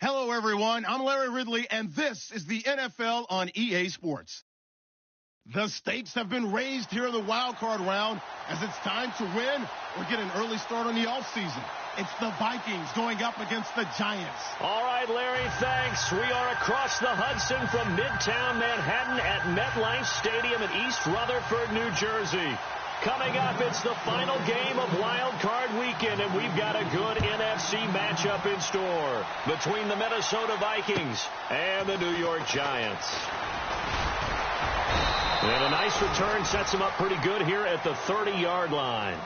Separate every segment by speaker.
Speaker 1: Hello, everyone. I'm Larry Ridley, and this is the NFL on EA Sports. The stakes have been raised here in the wild card round as it's time to win or get an early start on the offseason. It's the Vikings going up against the Giants.
Speaker 2: All right, Larry, thanks. We are across the Hudson from Midtown Manhattan at MetLife Stadium in East Rutherford, New Jersey. Coming up, it's the final game of Wild Card Weekend, and we've got a good NFC matchup in store between the Minnesota Vikings and the New York Giants. And a nice return sets them up pretty good here at the 30-yard line.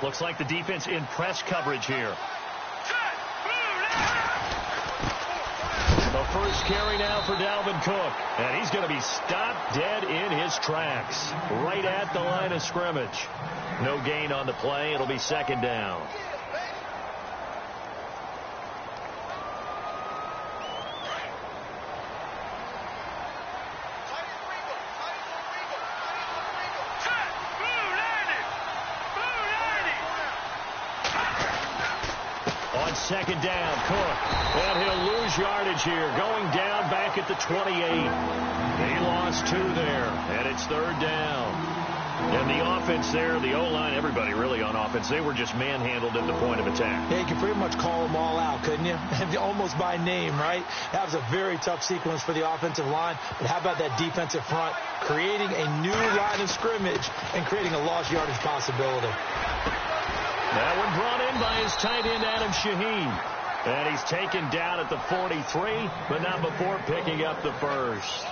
Speaker 2: Looks like the defense in press coverage here. The first carry now for Dalvin Cook. And he's going to be stopped dead in his tracks. Right at the line of scrimmage. No gain on the play. It'll be second down. Second down, Cook. And he'll lose yardage here. Going down back at the 28. He lost 2 there. And it's third down. And the offense there, the O-line, everybody really on offense, they were just manhandled at the point of attack.
Speaker 3: Yeah, you can pretty much call them all out, couldn't you? Almost by name, right? That was a very tough sequence for the offensive line. But how about that defensive front creating a new line of scrimmage and creating a lost yardage possibility?
Speaker 2: That one brought in by his tight end, Adam Shaheen. And he's taken down at the 43, but not before picking up the first.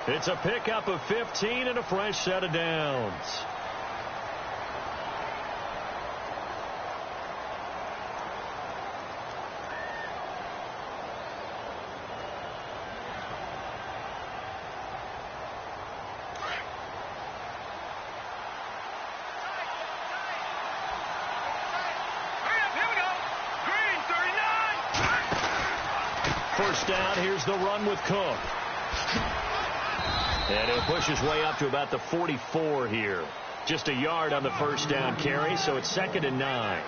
Speaker 2: It's a pickup of 15 and a fresh set of downs. First down, here's the run with Cook. And he'll push his way up to about the 44 here. Just a yard on the first down carry, so it's 2nd and 9.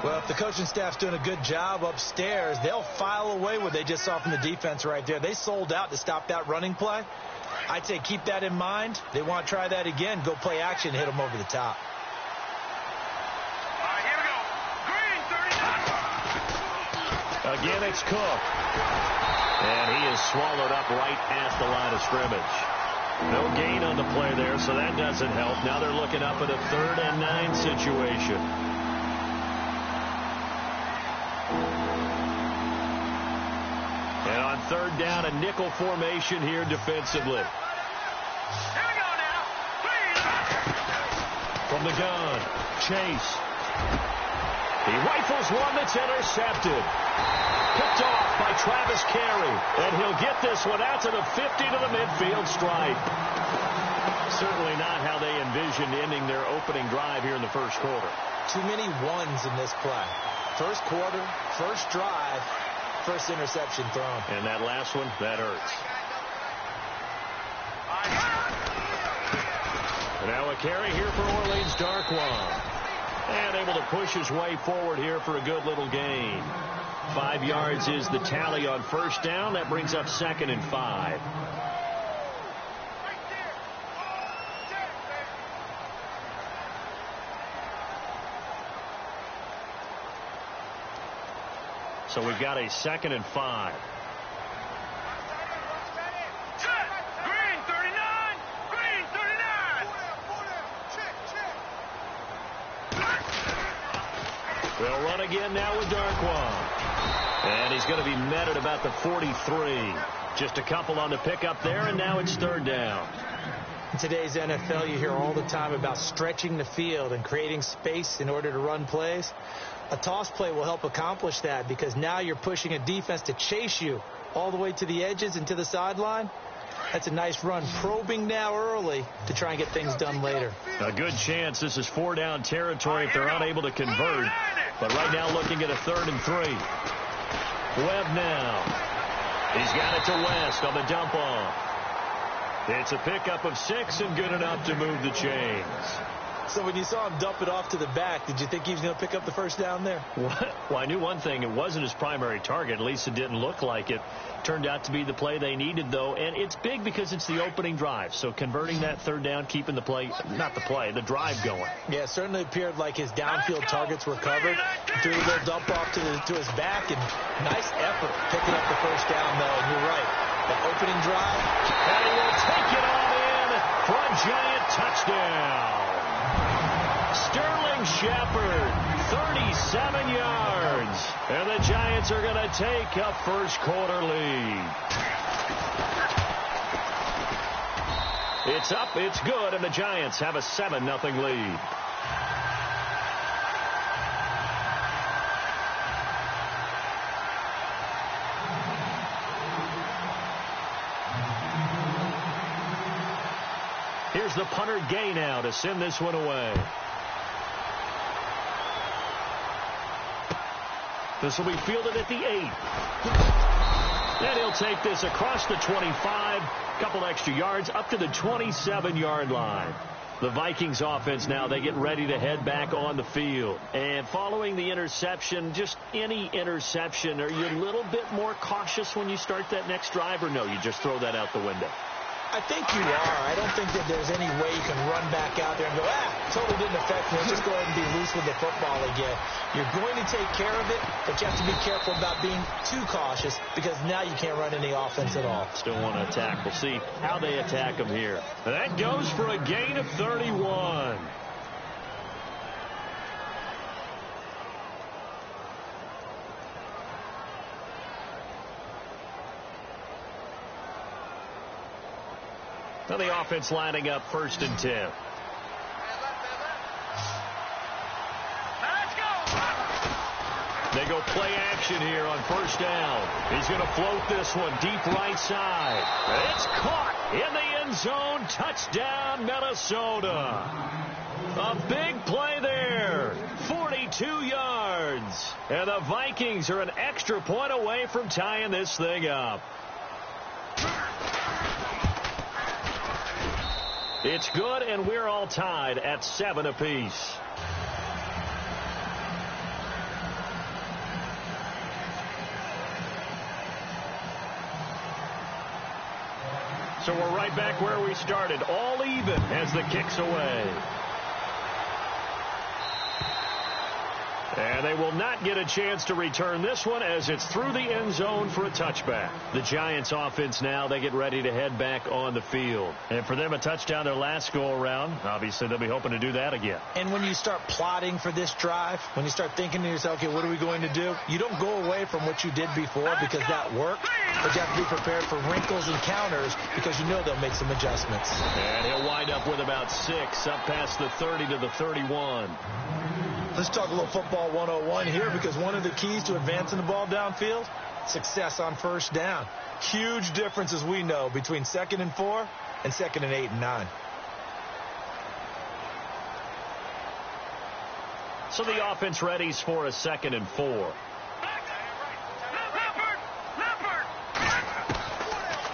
Speaker 3: Well, if the coaching staff's doing a good job upstairs, they'll file away what they just saw from the defense right there. They sold out to stop that running play. I'd say keep that in mind. They want to try that again. Go play action, hit them over the top.
Speaker 4: All right, here we go. Green, 39.
Speaker 2: Again, it's Cook. And he is swallowed up right at the line of scrimmage. No gain on the play there, so that doesn't help. Now they're looking up at a 3rd and 9 situation. And on 3rd down, a nickel formation here defensively.
Speaker 4: Here we go now. Please.
Speaker 2: From the gun, Chase. He rifles one that's intercepted. Picked off by Travis Carey. And he'll get this one out to the 50 to the midfield stripe. Certainly not how they envisioned ending their opening drive here in the first quarter.
Speaker 3: Too many ones in this play. First quarter, first drive, first interception thrown.
Speaker 2: And that last one, that hurts. And now a carry here for Orleans Darkwan. And able to push his way forward here for a good little gain. 5 yards is the tally on first down. That brings up 2nd and 5. So we've got a 2nd and 5.
Speaker 4: Green, 39. Green, 39.
Speaker 2: They'll run again now with Darkwan. And he's going to be met at about the 43. Just a couple on the pickup there, and now it's 3rd down.
Speaker 3: In today's NFL, you hear all the time about stretching the field and creating space in order to run plays. A toss play will help accomplish that because now you're pushing a defense to chase you all the way to the edges and to the sideline. That's a nice run, probing now early to try and get things done later.
Speaker 2: A good chance this is 4-down territory if they're unable to convert. But right now looking at a 3rd and 3. Webb now. He's got it to West on the dump off. It's a pickup of 6 and good enough to move the chains.
Speaker 3: So when you saw him dump it off to the back, did you think he was going to pick up the first down there?
Speaker 2: Well, I knew one thing. It wasn't his primary target. At least it didn't look like it. Turned out to be the play they needed, though. And it's big because it's the opening drive. So converting that 3rd down, keeping the play, not the play, the drive going.
Speaker 3: Yeah, it certainly appeared like his downfield targets were covered. Threw a little dump off to his back. And nice effort picking up the first down, though. And you're right. The opening drive.
Speaker 2: And he will take it on in for a giant touchdown. Sterling Shepard, 37 yards. And the Giants are going to take a first-quarter lead. It's up, it's good, and the Giants have a 7-0 lead. Here's the punter Gay now to send this one away. This will be fielded at the 8. And he'll take this across the 25, couple extra yards, up to the 27-yard line. The Vikings offense now, they get ready to head back on the field. And following the interception, just any interception, are you a little bit more cautious when you start that next drive, or no, you just throw that out the window?
Speaker 3: I think you are. I don't think that there's any way you can run back out there and go, totally didn't affect me. Let's just go ahead and be loose with the football again. You're going to take care of it, but you have to be careful about being too cautious because now you can't run any offense at all.
Speaker 2: Still want to attack. We'll see how they attack them here. That goes for a gain of 31. Now the offense lining up 1st and 10. They go play action here on 1st down. He's going to float this one deep right side. It's caught in the end zone. Touchdown, Minnesota. A big play there. 42 yards. And the Vikings are an extra point away from tying this thing up. It's good, and we're all tied at 7 apiece. So we're right back where we started, all even as the kick's away. And they will not get a chance to return this one as it's through the end zone for a touchback. The Giants offense now, they get ready to head back on the field. And for them, a touchdown their last go-around. Obviously, they'll be hoping to do that again.
Speaker 3: And when you start plotting for this drive, when you start thinking to yourself, okay, what are we going to do? You don't go away from what you did before because that worked. But you have to be prepared for wrinkles and counters because you know they'll make some adjustments.
Speaker 2: And he'll wind up with about 6 up past the 30 to the 31.
Speaker 3: Let's talk a little football 101 here because one of the keys to advancing the ball downfield, success on 1st down. Huge difference, as we know, between 2nd and 4 and 2nd and 8 and 9.
Speaker 2: So the offense readies for a 2nd and 4.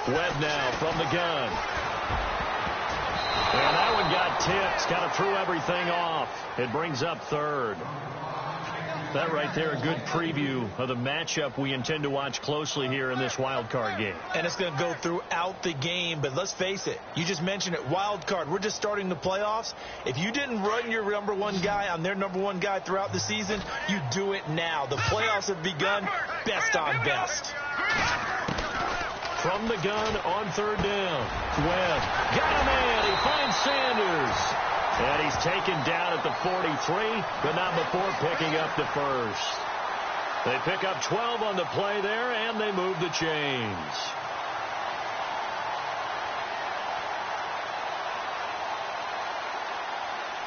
Speaker 2: Webb now from the gun. And that one got tipped. Kind of threw everything off. It brings up 3rd. That right there, a good preview of the matchup we intend to watch closely here in this wild card game.
Speaker 3: And it's going to go throughout the game, but let's face it. You just mentioned it, wild card. We're just starting the playoffs. If you didn't run your number 1 guy on their number 1 guy throughout the season, you do it now. The playoffs have begun, best on best.
Speaker 2: From the gun on 3rd down. Webb got a man. He finds Sanders. And he's taken down at the 43, but not before picking up the first. They pick up 12 on the play there, and they move the chains.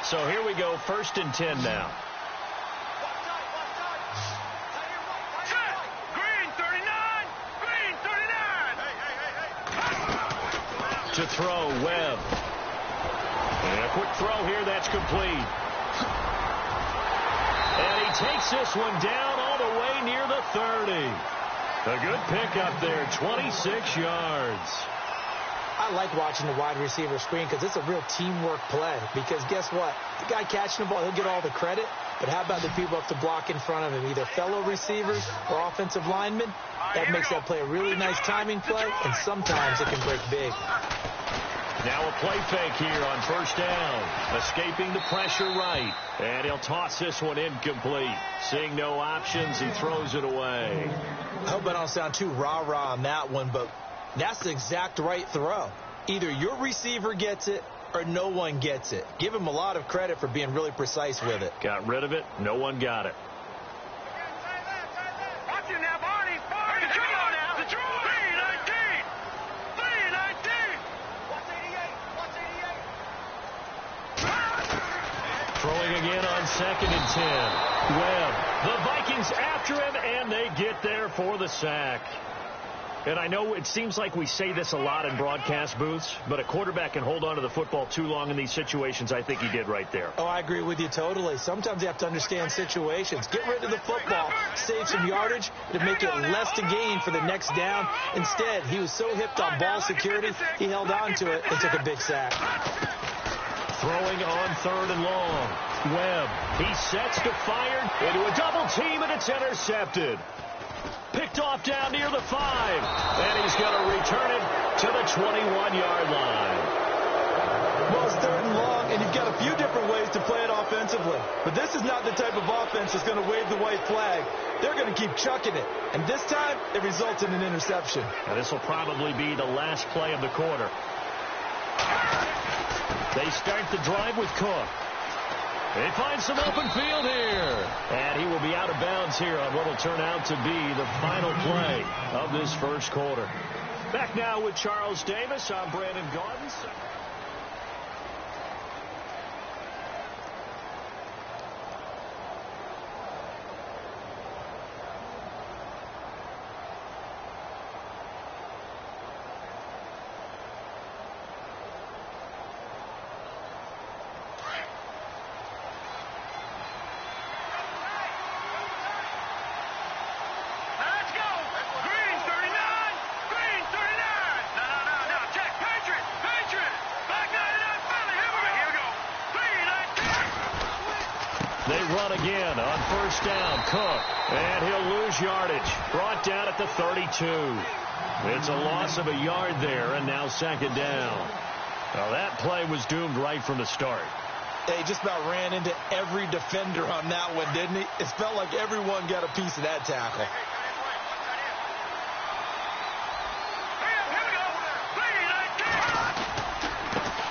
Speaker 2: So here we go, 1st and 10 now. throw, Webb. And a quick throw here, that's complete. And he takes this one down all the way near the 30. A good pickup there, 26 yards.
Speaker 3: I like watching the wide receiver screen because it's a real teamwork play. Because guess what? The guy catching the ball, he'll get all the credit. But how about the people up to block in front of him, either fellow receivers or offensive linemen? That makes that play a really nice timing play, and sometimes it can break big.
Speaker 2: Now a play fake here on first down. Escaping the pressure right. And he'll toss this one incomplete. Seeing no options, he throws it away.
Speaker 3: I hope I don't sound too rah-rah on that one, but that's the exact right throw. Either your receiver gets it or no one gets it. Give him a lot of credit for being really precise with it.
Speaker 2: Got rid of it. No one got it.
Speaker 4: Watch him now, Barney. Barney, come on now. The draw. 319. 319. Watch 88. Watch 88.
Speaker 2: Throwing again on 2nd and 10. Webb. The Vikings after him, and they get there for the sack. And I know it seems like we say this a lot in broadcast booths, but a quarterback can hold on to the football too long in these situations. I think he did right there.
Speaker 3: Oh, I agree with you totally. Sometimes you have to understand situations. Get rid of the football, save some yardage to make it less to gain for the next down. Instead, he was so hipped on ball security, he held on to it and took a big sack.
Speaker 2: Throwing on 3rd and long. Webb. He sets to fire into a double team, and it's intercepted. Picked off down near the 5. And he's going to return it to the 21-yard line.
Speaker 3: Well, it's 3rd and long, and you've got a few different ways to play it offensively. But this is not the type of offense that's going to wave the white flag. They're going to keep chucking it. And this time, it results in an interception.
Speaker 2: Now, this will probably be the last play of the quarter. They start the drive with Cook. They find some open field here. And he will be out of bounds here on what will turn out to be the final play of this first quarter. Back now with Charles Davis. I'm Brandon Gaudens. They run again on first down. Cook. And he'll lose yardage. Brought down at the 32. It's a loss of a yard there, and now 2nd down. Well, that play was doomed right from the start.
Speaker 3: He just about ran into every defender on that one, didn't he? It felt like everyone got a piece of that tackle.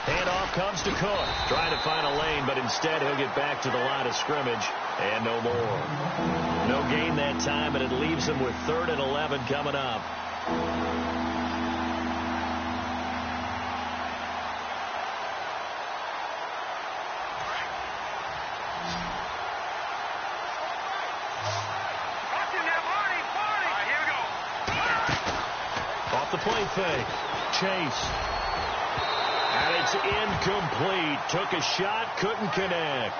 Speaker 2: Handoff comes to Cook. Trying to find a lane, but instead he'll get back to the line of scrimmage. And no more. No gain that time, and it leaves him with 3rd and 11 coming up. Off the play fake. Chase. And it's incomplete. Took a shot, couldn't connect.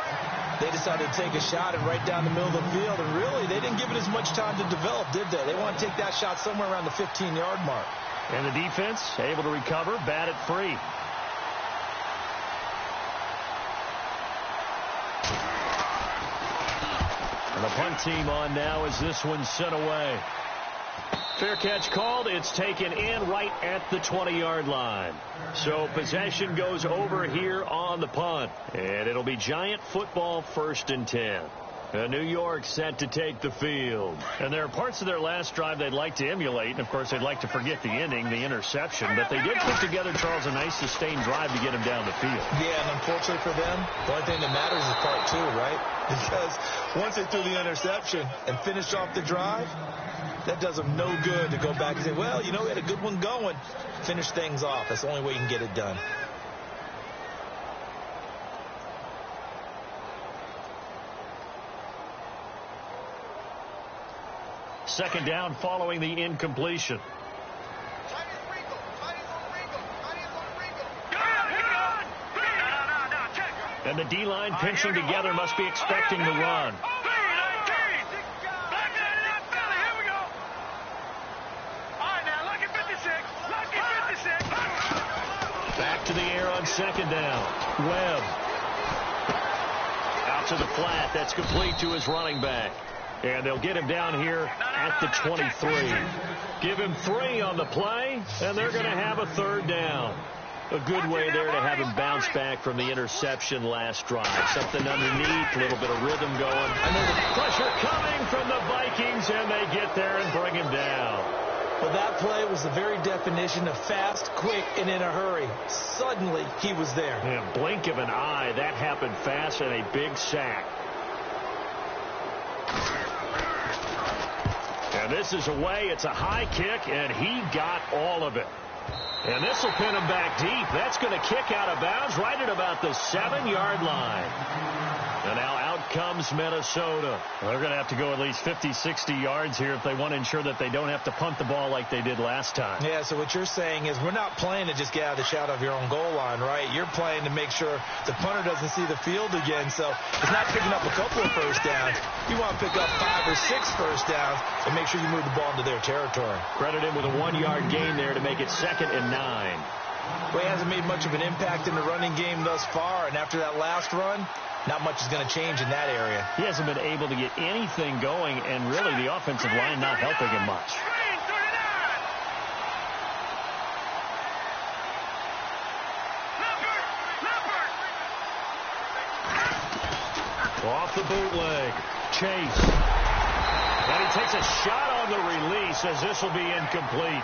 Speaker 3: They decided to take a shot and right down the middle of the field, and really, they didn't give it as much time to develop, did they? They want to take that shot somewhere around the 15-yard mark.
Speaker 2: And the defense able to recover, bat it free. And the punt team on now as this one's sent away. Fair catch called. It's taken in right at the 20-yard line. So possession goes over here on the punt. And it'll be Giant football 1st and 10. New York set to take the field. And there are parts of their last drive they'd like to emulate. And, of course, they'd like to forget the ending, the interception. But they did put together, Charles, a nice sustained drive to get him down the field.
Speaker 3: Yeah, and unfortunately for them, the only thing that matters is part 2, right? Because once they threw the interception and finished off the drive, that does them no good to go back and say, well, you know, we had a good one going. Finish things off. That's the only way you can get it done.
Speaker 2: Second down following the incompletion. And the D-line pinching together must be expecting the run. Back to the air on second down. Webb. Out to the flat. That's complete to his running back. And they'll get him down here at the 23. Give him 3 on the play, and they're going to have a third down. A good way there to have him bounce back from the interception last drive. Something underneath, a little bit of rhythm going. I know the pressure coming from the Vikings, and they get there and bring him down.
Speaker 3: Well, that play was the very definition of fast, quick, and in a hurry. Suddenly, he was there.
Speaker 2: Yeah, blink of an eye. That happened fast and a big sack. And this is away. It's a high kick, and he got all of it. And this will pin him back deep. That's going to kick out of bounds right at about the 7-yard line. And now out comes Minnesota. They're going to have to go at least 50, 60 yards here if they want to ensure that they don't have to punt the ball like they did last time.
Speaker 3: Yeah, so what you're saying is we're not playing to just get out of the shadow of your own goal line, right? You're playing to make sure the punter doesn't see the field again. So it's not picking up a couple of first downs. You want to pick up 5 or 6 first downs and make sure you move the ball into their territory.
Speaker 2: Credit him with a 1-yard gain there to make it 2nd and 9.
Speaker 3: Well, he hasn't made much of an impact in the running game thus far, and after that last run, not much is going to change in that area.
Speaker 2: He hasn't been able to get anything going, and really the offensive line not helping him much. Off the bootleg. Chase. And he takes a shot on the release as this will be incomplete.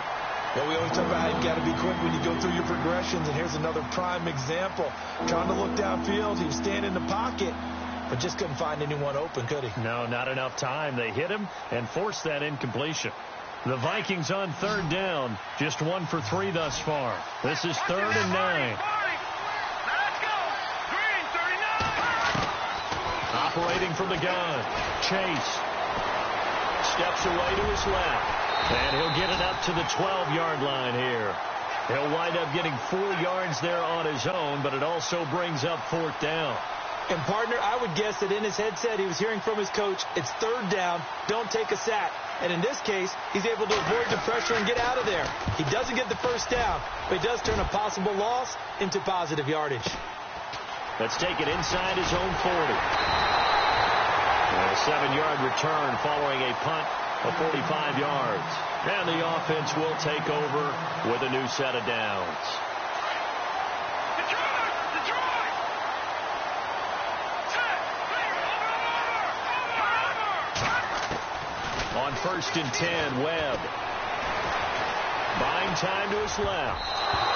Speaker 3: Well, we always talk about how you've got to be quick when you go through your progressions, and here's another prime example. Trying to look downfield, he was standing in the pocket, but just couldn't find anyone open, could he?
Speaker 2: No, not enough time. They hit him and forced that incompletion. The Vikings on 3rd down, just 1 for 3 thus far. This is 3rd and 9. Operating from the gun, Chase steps away to his left. And he'll get it up to the 12-yard line here. He'll wind up getting 4 yards there on his own, but it also brings up 4th down.
Speaker 3: And, partner, I would guess that in his headset he was hearing from his coach, it's 3rd down, don't take a sack. And in this case, he's able to avoid the pressure and get out of there. He doesn't get the first down, but he does turn a possible loss into positive yardage.
Speaker 2: Let's take it inside his own 40. And a 7-yard return following a punt of 45 yards. And the offense will take over with a new set of downs. On 1st and 10, Webb. Buying time to his left.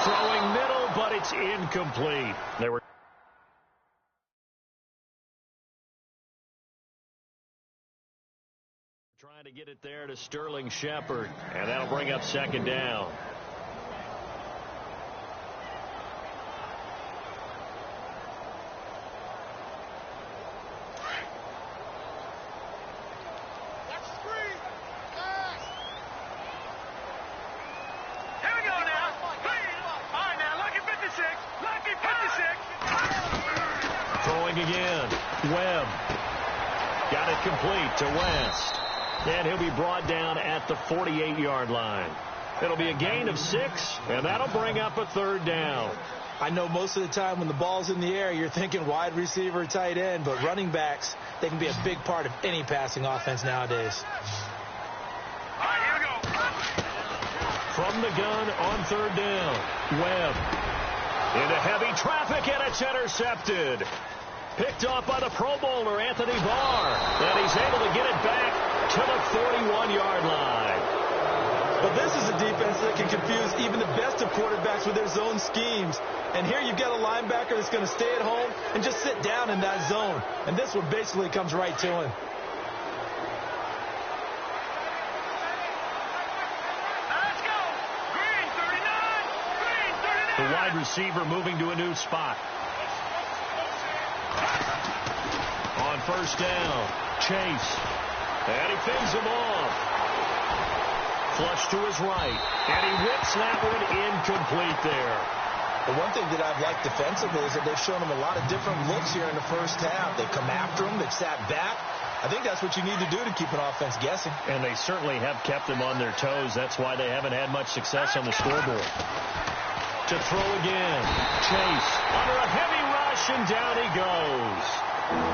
Speaker 2: Throwing middle, but it's incomplete. They were trying to get it there to Sterling Shepard, and that'll bring up 2nd down.
Speaker 4: Here we go now. All right, now, lucky 56. Lucky 56.
Speaker 2: Throwing again. Webb. Got it complete to West. And he'll be brought down at the 48-yard line. It'll be a gain of 6, and that'll bring up a 3rd down.
Speaker 3: I know most of the time when the ball's in the air, you're thinking wide receiver, tight end, but running backs, they can be a big part of any passing offense nowadays.
Speaker 4: All right, here we go.
Speaker 2: From the gun on 3rd down, Webb. Into heavy traffic, and it's intercepted. Picked off by the Pro Bowler, Anthony Barr. And he's able to get it back to the 41-yard line.
Speaker 3: But this is a defense that can confuse even the best of quarterbacks with their zone schemes. And here you've got a linebacker that's going to stay at home and just sit down in that zone. And this one basically comes right to him.
Speaker 4: Let's go. Green 39. Green 39.
Speaker 2: The wide receiver moving to a new spot. On 1st down, Chase. And he fades him off. Flush to his right. And he whips that one incomplete there.
Speaker 3: But one thing that I've liked defensively is that they've shown them a lot of different looks here in the first half. They've come after them. They've sat back. I think that's what you need to do to keep an offense guessing.
Speaker 2: And they certainly have kept them on their toes. That's why they haven't had much success on the scoreboard. To throw again. Chase under a heavy rush, and down he goes.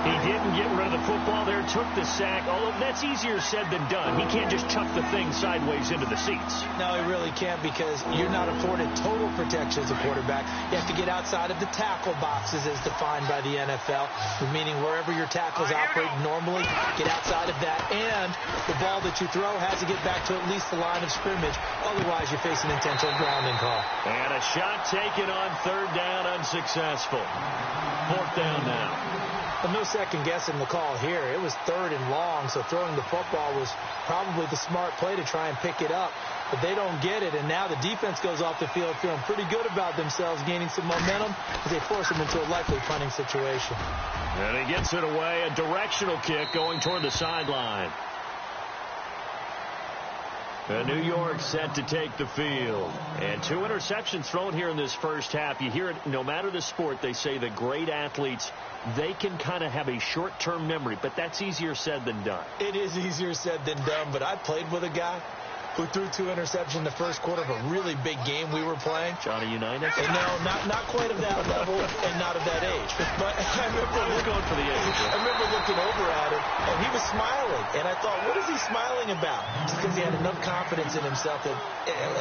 Speaker 2: He didn't get rid of the football there, took the sack. Although that's easier said than done. He can't just chuck the thing sideways into the seats.
Speaker 3: No, he really can't, because you're not afforded total protection as a quarterback. You have to get outside of the tackle boxes as defined by the NFL, meaning wherever your tackles operate normally, get outside of that. And the ball that you throw has to get back to at least the line of scrimmage. Otherwise, you face an intentional grounding call.
Speaker 2: And a shot taken on third down, unsuccessful. Fourth down now.
Speaker 3: But no second guessing the call here. It was third and long, so throwing the football was probably the smart play to try and pick it up. But they don't get it, and now the defense goes off the field feeling pretty good about themselves, gaining some momentum as they force them into a likely punting situation.
Speaker 2: And he gets it away, a directional kick going toward the sideline. New York set to take the field. And 2 interceptions thrown here in this first half. You hear it, no matter the sport, they say the great athletes, they can kind of have a short-term memory, but that's easier said than done.
Speaker 3: It is easier said than done, but I played with a guy who threw 2 interceptions in the first quarter of a really big game we were playing.
Speaker 2: Johnny Unitas?
Speaker 3: And no, not quite of that level and not of that age. But I remember
Speaker 2: going for the age.
Speaker 3: I remember looking over at him, and he was smiling. And I thought, what is he smiling about? Just because he had enough confidence in himself that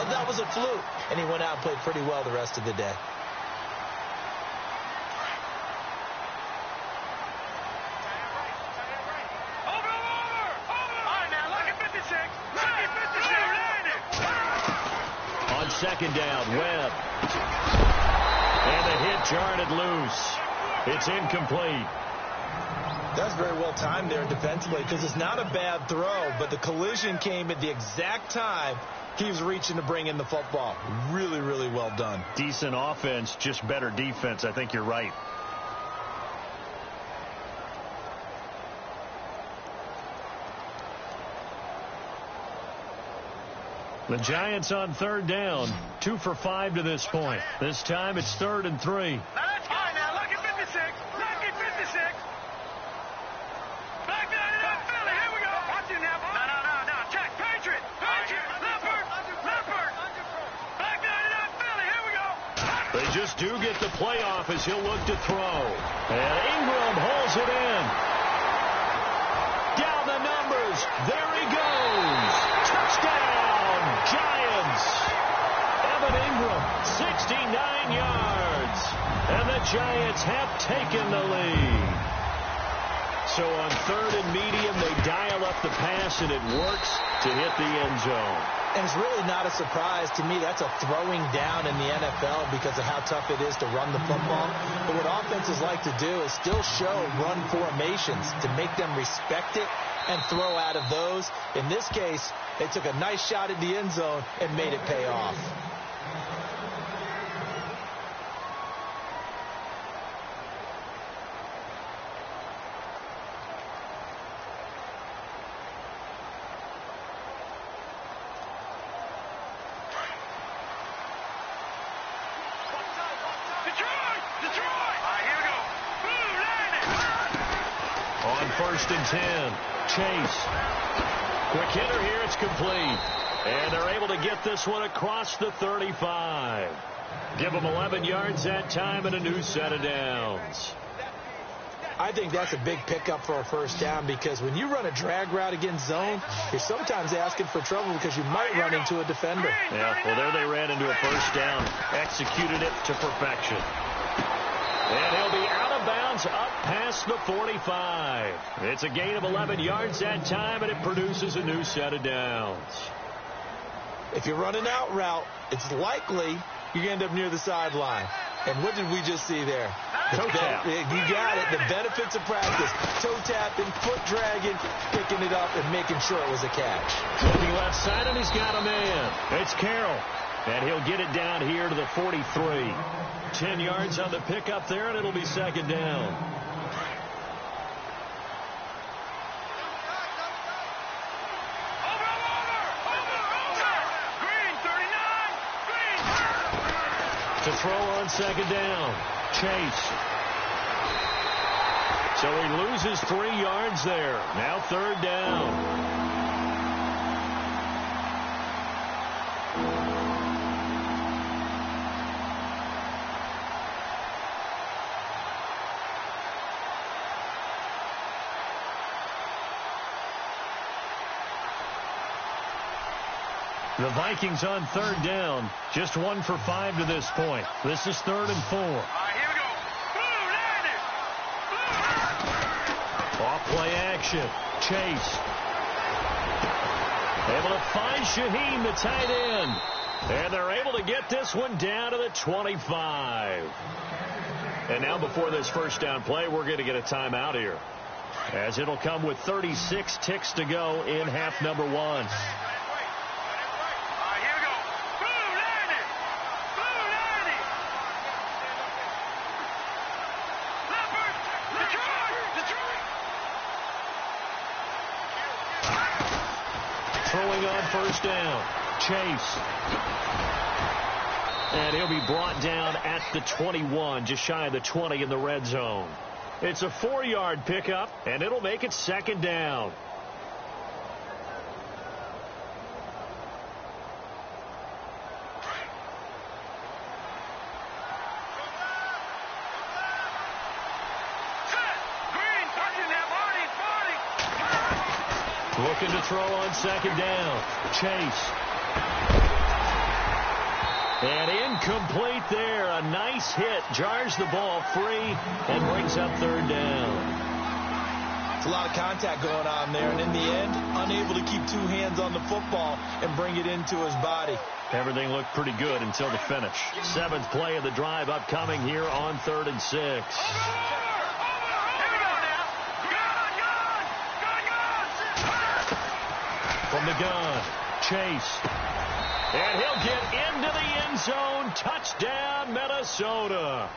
Speaker 3: that was a fluke. And he went out and played pretty well the rest of the day.
Speaker 2: Second down, Webb. And the hit jarred it loose. It's incomplete.
Speaker 3: That's very well timed there defensively, because it's not a bad throw, but the collision came at the exact time he was reaching to bring in the football. Really, really well done.
Speaker 2: Decent offense, just better defense. I think you're right. The Giants on third down, 2 for 5 to this point. This time it's 3rd and 3.
Speaker 4: Now that's fine now. Look at 56. Look at 56. Back down it up, Philly. Here we go. Watch it now. No. Check. Patriot. Leopard. Back down it up, Philly. Here we go.
Speaker 2: They just do get the playoff as he'll look to throw. And Ingram holds it in. Down the numbers. There he goes. Touchdown. Giants. Evan Ingram, 69 yards. And the Giants have taken the lead. So on 3rd and medium, they dial up the pass, and it works to hit the end zone.
Speaker 3: And it's really not a surprise to me. That's a throwing down in the NFL because of how tough it is to run the football. But what offenses like to do is still show run formations to make them respect it and throw out of those. In this case, they took a nice shot at the end zone and made it pay off.
Speaker 2: On 1st and 10, Chase. Quick hitter here, it's complete. And they're able to get this one across the 35. Give them 11 yards that time and a new set of downs.
Speaker 3: I think that's a big pickup for a first down, because when you run a drag route against zone, you're sometimes asking for trouble because you might run into a defender.
Speaker 2: Yeah, well, there they ran into a first down. Executed it to perfection. And he'll be out of bounds up past the 45. It's a gain of 11 yards that time, and it produces a new set of downs.
Speaker 3: If you run an out route, it's likely you're going to end up near the sideline. And what did we just see there?
Speaker 2: Toe tap.
Speaker 3: You got it. The benefits of practice. Toe tapping, foot dragging, picking it up, and making sure it was a catch.
Speaker 2: Looking left side, and he's got a man. It's Carroll. And he'll get it down here to the 43. 10 yards on the pickup there, and it'll be second down. To throw on second down. Chase. So he loses 3 yards there. Now third down. The Vikings on third down. Just 1 for 5 to this point. This is 3rd and 4.
Speaker 4: All right, here we go. Blue, landed. Blue.
Speaker 2: Off play action. Chase. Able to find Shaheen, the tight end. And they're able to get this one down to the 25. And now before this first down play, we're going to get a timeout here, as it'll come with 36 ticks to go in half number 1. Throwing on first down. Chase. And he'll be brought down at the 21, just shy of the 20 in the red zone. It's a 4-yard pickup, and it'll make it 2nd down. Looking to throw on 2nd down. Chase. And incomplete there. A nice hit. Jars the ball free and brings up 3rd down.
Speaker 3: It's a lot of contact going on there, and in the end, unable to keep 2 hands on the football and bring it into his body.
Speaker 2: Everything looked pretty good until the finish. 7th play of the drive upcoming here on 3rd and 6. From the gun, Chase. And he'll get into the end zone. Touchdown, Minnesota.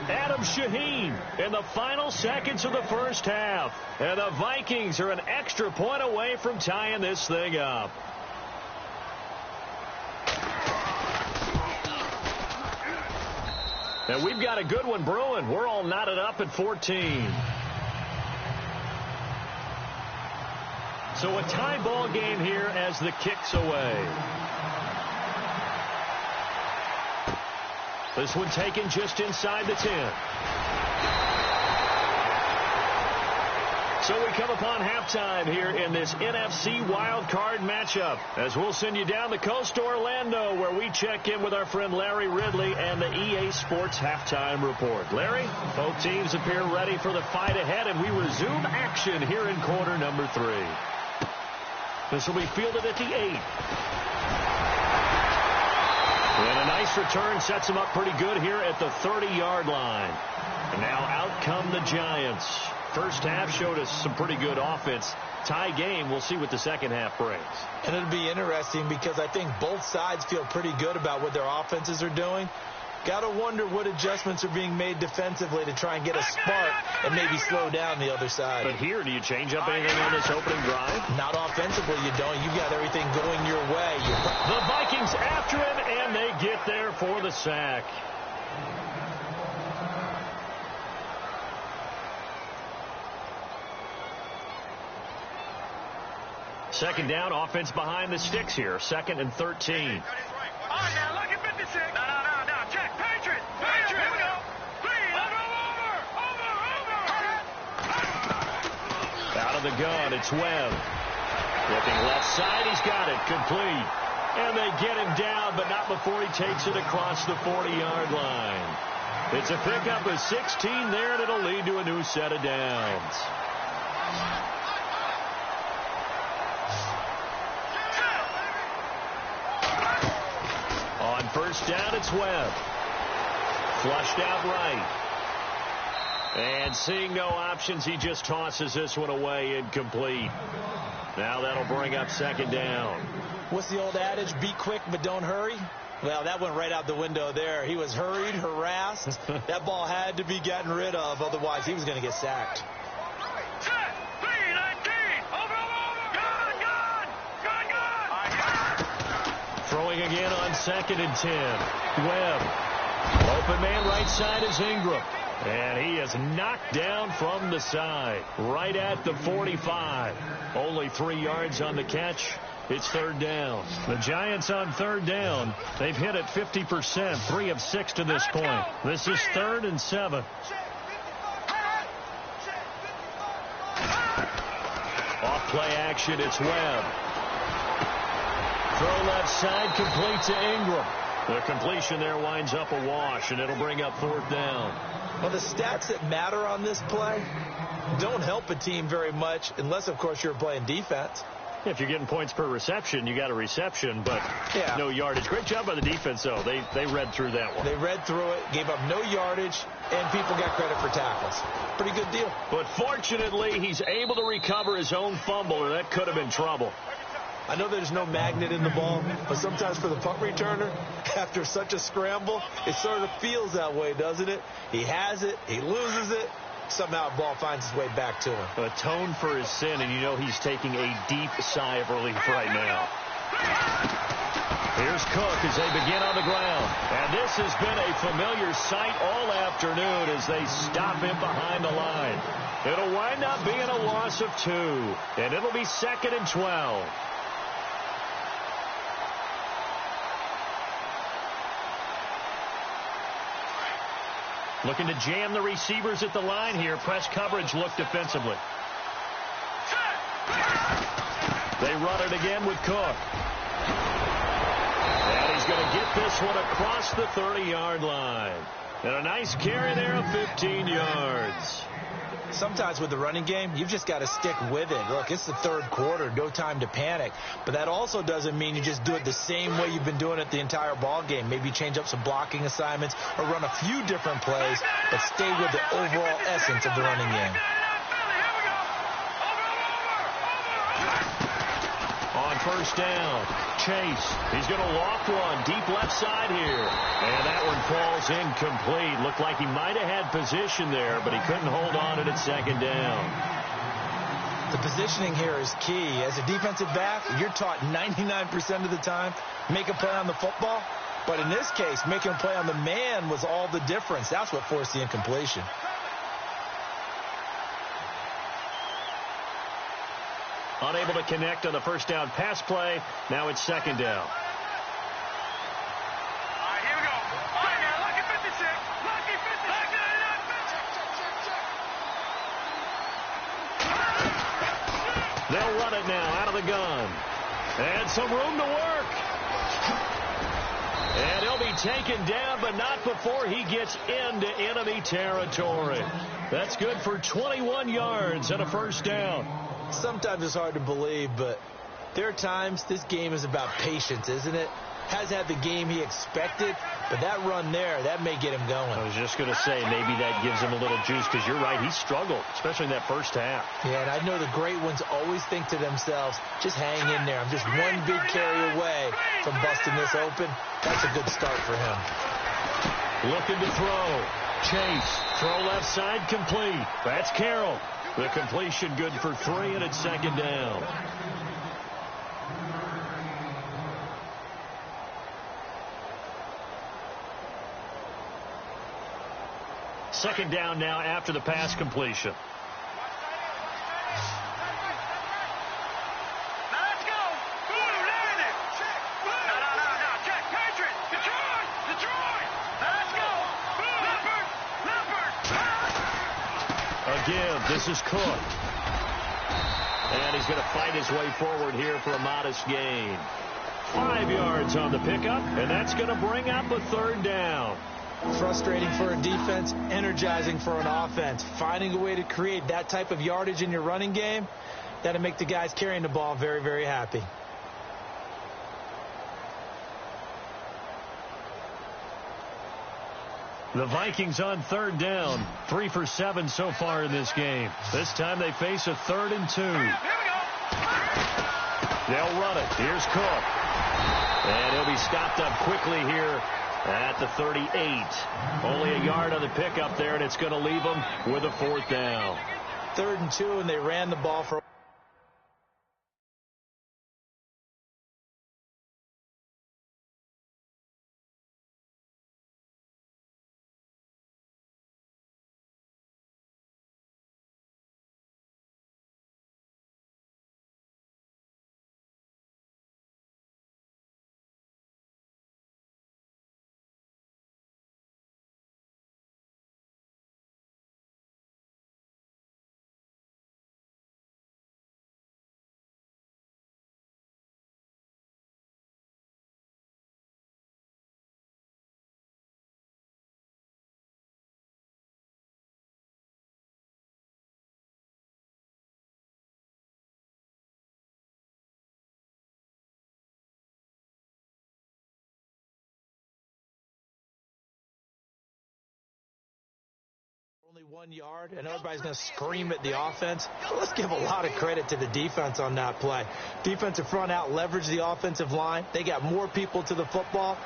Speaker 2: Adam Shaheen in the final seconds of the first half. And the Vikings are an extra point away from tying this thing up. And we've got a good one brewing. We're all knotted up at 14. So a tie ball game here as the kick's away. This one taken just inside the 10. So we come upon halftime here in this NFC wildcard matchup, as we'll send you down the coast to Orlando, where we check in with our friend Larry Ridley and the EA Sports Halftime Report. Larry, both teams appear ready for the fight ahead, and we resume action here in quarter number 3. This will be fielded at the 8. And a nice return sets him up pretty good here at the 30-yard line. And now out come the Giants. First half showed us some pretty good offense. Tie game, we'll see what the second half brings.
Speaker 3: And it'll be interesting because I think both sides feel pretty good about what their offenses are doing. Got to wonder what adjustments are being made defensively to try and get a spark and maybe slow down the other side.
Speaker 2: But here, do you change up anything on this opening drive?
Speaker 3: Not offensively, you don't. You've got everything going your way.
Speaker 2: The Vikings after him, and they get there for the sack. Second down, offense behind the sticks here. 2nd and 13.
Speaker 4: All right, now, look at 56. No. Check. Patriot. Here we go. Please. Over.
Speaker 2: Out of the gun, it's Webb. Looking left side, he's got it. Complete. And they get him down, but not before he takes it across the 40-yard line. It's a pickup of 16 there, and it'll lead to a new set of downs. On first down, it's Webb. Flushed out right. And seeing no options, he just tosses this one away, incomplete. Now that'll bring up 2nd down.
Speaker 3: What's the old adage? Be quick, but don't hurry. Well, that went right out the window there. He was hurried, harassed. That ball had to be gotten rid of, otherwise he was going to get sacked.
Speaker 2: Throwing again on 2nd and 10. Webb Open man right side is Ingram. And he is knocked down from the side, right at the 45. Only 3 yards on the catch. It's third down. The Giants on third down. They've hit it 50%, 3 of 6 to this point. This is 3rd and 7. Off play action, it's Webb. Throw left side, complete to Ingram. The completion there winds up a wash, and it'll bring up 4th down.
Speaker 3: Well, the stats that matter on this play don't help a team very much unless, of course, you're playing defense.
Speaker 2: If you're getting points per reception, you got a reception, but no yardage. Great job by the defense, though. They read through that one.
Speaker 3: They read through it, gave up no yardage, and people got credit for tackles. Pretty good deal.
Speaker 2: But fortunately, he's able to recover his own fumble, or that could have been trouble.
Speaker 3: I know there's no magnet in the ball, but sometimes for the punt returner, after such a scramble, it sort of feels that way, doesn't it? He has it, he loses it, somehow the ball finds its way back to him.
Speaker 2: Atone for his sin, and you know he's taking a deep sigh of relief right now. Here's Cook as they begin on the ground. And this has been a familiar sight all afternoon as they stop him behind the line. It'll wind up being a loss of 2, and it'll be 2nd and 12. Looking to jam the receivers at the line here. Press coverage look defensively. They run it again with Cook. And he's going to get this one across the 30-yard line. And a nice carry there of 15 yards.
Speaker 3: Sometimes with the running game, you've just got to stick with it. Look, it's the 3rd quarter, no time to panic. But that also doesn't mean you just do it the same way you've been doing it the entire ball game. Maybe change up some blocking assignments or run a few different plays, but stay with the overall essence of the running game.
Speaker 2: On first down, Chase. He's going to loft one deep left side here. And that one falls incomplete. Looked like he might have had position there, but he couldn't hold on it at 2nd down.
Speaker 3: The positioning here is key. As a defensive back, you're taught 99% of the time, make a play on the football. But in this case, making a play on the man was all the difference. That's what forced the incompletion.
Speaker 2: Unable to connect on the first down pass play. Now it's 2nd down.
Speaker 4: All right, here we go. All right, now, lucky 56. Lucky 56.
Speaker 2: They'll run it now out of the gun. And some room to work. And he'll be taken down, but not before he gets into enemy territory. That's good for 21 yards and a first down.
Speaker 3: Sometimes it's hard to believe, but there are times this game is about patience, isn't it? Has had the game he expected, but that run there, that may get him going.
Speaker 2: I was just going to say, maybe that gives him a little juice, because you're right, he struggled, especially in that first half.
Speaker 3: Yeah, and I know the great ones always think to themselves, just hang in there. I'm just one big carry away from busting this open. That's a good start for him.
Speaker 2: Looking to throw. Chase, throw left side, complete. That's Carroll. The completion good for 3, and it's 2nd down. Second down now after the pass completion.
Speaker 4: Now let's go. Boom, there it is. No. Check. Patriot. Detroit. Now let's go. Leopard.
Speaker 2: Again, this is Cook. And he's going to fight his way forward here for a modest gain. 5 yards on the pickup, and that's going to bring up a 3rd down.
Speaker 3: Frustrating for a defense, energizing for an offense. Finding a way to create that type of yardage in your running game, that'll make the guys carrying the ball very, very happy.
Speaker 2: The Vikings on 3rd down, 3 for 7 so far in this game. This time they face a 3rd and 2.
Speaker 4: Here we go.
Speaker 2: They'll run it. Here's Cook. And he'll be stopped up quickly here at the 38. Only a yard on the pickup there, and it's going to leave them with a 4th down.
Speaker 3: 3rd and 2, and they ran the ball for only 1 yard, and everybody's going to scream at the offense. But let's give a lot of credit to the defense on that play. Defensive front out leveraged the offensive line. They got more people to the football.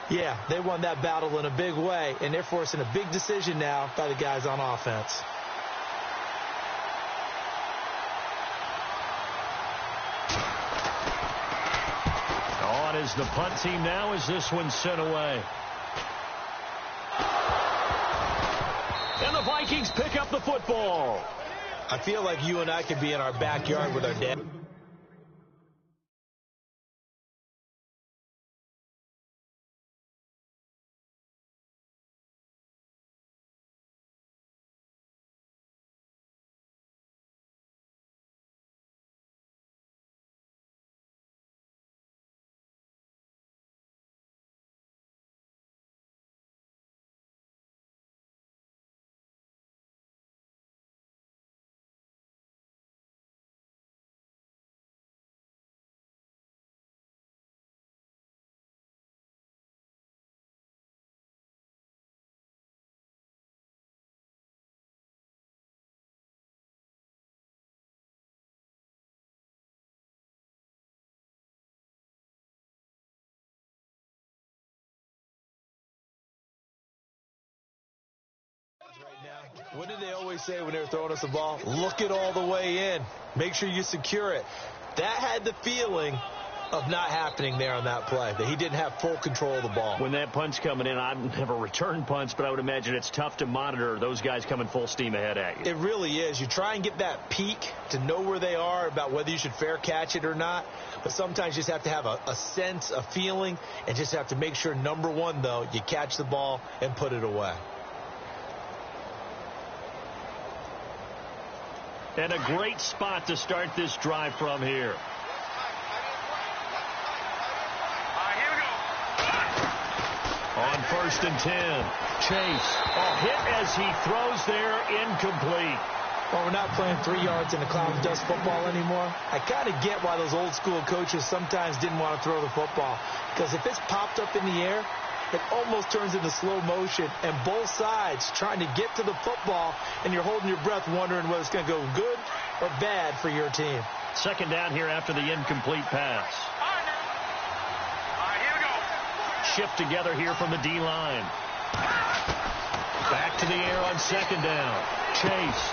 Speaker 3: Yeah, they won that battle in a big way, and they're forcing a big decision now by the guys on offense.
Speaker 2: On is the punt team now as this one's sent away. And the Vikings pick up the football.
Speaker 3: I feel like you and I could be in our backyard with our dad. Right now. What did they always say when they were throwing us the ball? Look it all the way in. Make sure you secure it. That had the feeling of not happening there on that play, that he didn't have full control of the ball.
Speaker 2: When that punt's coming in, I've never returned punts, but I would imagine it's tough to monitor those guys coming full steam ahead at you.
Speaker 3: It really is. You try and get that peek to know where they are, about whether you should fair catch it or not. But sometimes you just have to have a sense, a feeling, and just have to make sure, number one, though, you catch the ball and put it away.
Speaker 2: And a great spot to start this drive from here. On 1st and 10, Chase. A hit as he throws there, incomplete.
Speaker 3: Well, we're not playing 3 yards in a cloud of dust football anymore. I kind of get why those old school coaches sometimes didn't want to throw the football. Because if it's popped up in the air, it almost turns into slow motion, and both sides trying to get to the football, and you're holding your breath wondering whether it's going to go good or bad for your team.
Speaker 2: Second down here after the incomplete pass.
Speaker 4: All right, here we go.
Speaker 2: Shift together here from the D-line. Back to the air on second down. Chase.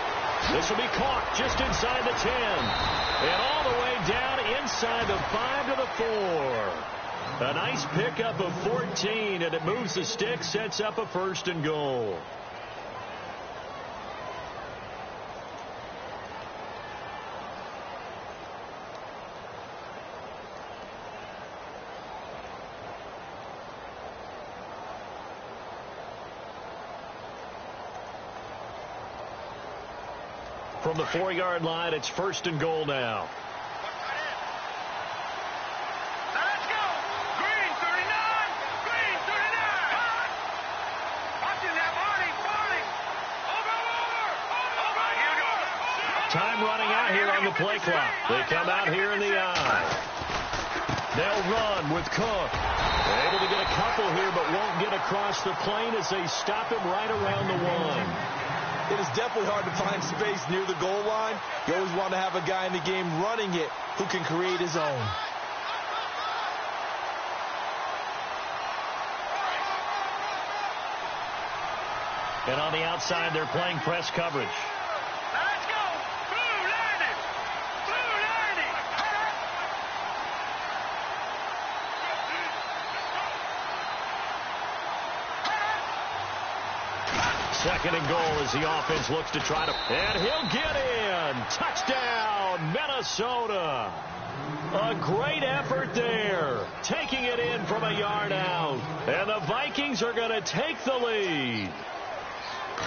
Speaker 2: This will be caught just inside the 10. And all the way down inside the 5 to the 4. A nice pickup of 14, and it moves the stick, sets up a 1st and goal. From the 4-yard line, it's 1st and goal now. Time running out here on the play clock. They come out here in the eye. They'll run with Cook. They're able to get a couple here, but won't get across the plane as they stop him right around the 1.
Speaker 3: It is definitely hard to find space near the goal line. You always want to have a guy in the game running it who can create his own.
Speaker 2: And on the outside, they're playing press coverage. Second and goal as the offense looks to try to... And he'll get in! Touchdown, Minnesota! A great effort there. Taking it in from a yard out. And the Vikings are going to take the lead.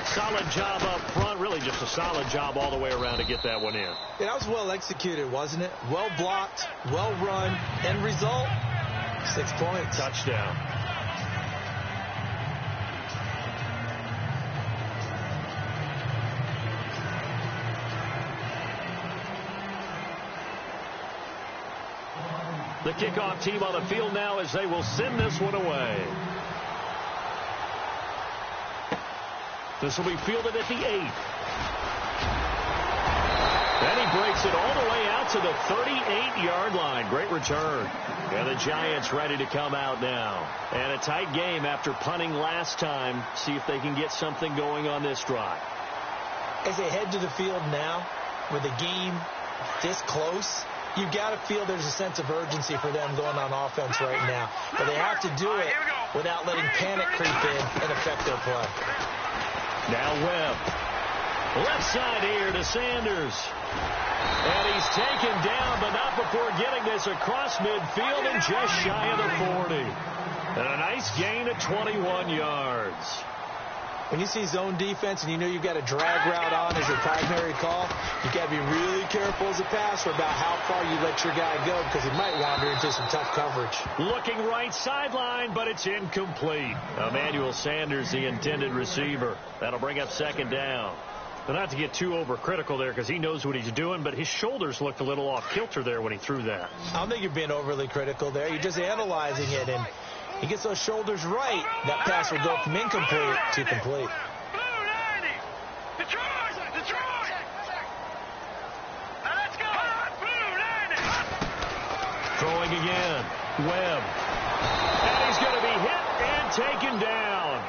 Speaker 2: Solid job up front. Really just a solid job all the way around to get that one in.
Speaker 3: Yeah, that was well executed, wasn't it? Well blocked, well run. End result, 6 points.
Speaker 2: Touchdown. The kickoff team on the field now as they will send this one away. This will be fielded at the 8. And he breaks it all the way out to the 38-yard line. Great return. And the Giants ready to come out now. And a tight game after punting last time. See if they can get something going on this drive.
Speaker 3: As they head to the field now, with the game this close, you've got to feel there's a sense of urgency for them going on offense right now. But they have to do it without letting panic creep in and affect their play.
Speaker 2: Now Webb. Left side here to Sanders. And he's taken down, but not before getting this across midfield and just shy of the 40. And a nice gain of 21 yards.
Speaker 3: When you see zone defense and you know you've got a drag route on as your primary call, you've got to be really careful as a passer about how far you let your guy go because he might wander into some tough coverage.
Speaker 2: Looking right sideline, but it's incomplete. Emmanuel Sanders, the intended receiver. That'll bring up second down. But not to get too overcritical there because he knows what he's doing, but his shoulders looked a little off kilter there when he threw that.
Speaker 3: I don't think you're being overly critical there. You're just analyzing it, and he gets those shoulders right. That pass will go from incomplete to complete.
Speaker 2: Throwing again. Webb. And he's going to be hit and taken down.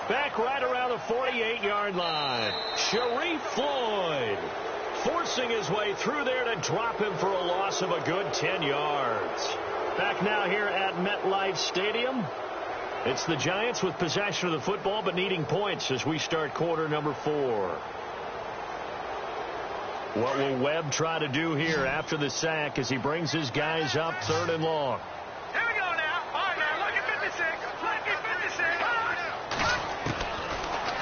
Speaker 2: Back right around the 48-yard line. Sharif Floyd forcing his way through there to drop him for a loss of a good 10 yards. Back now here at MetLife Stadium. It's the Giants with possession of the football but needing points as we start quarter number 4. What will Webb try to do here after the sack as he brings his guys up 3rd and long?
Speaker 4: Here we go now. All right, now look at 56. Look at 56.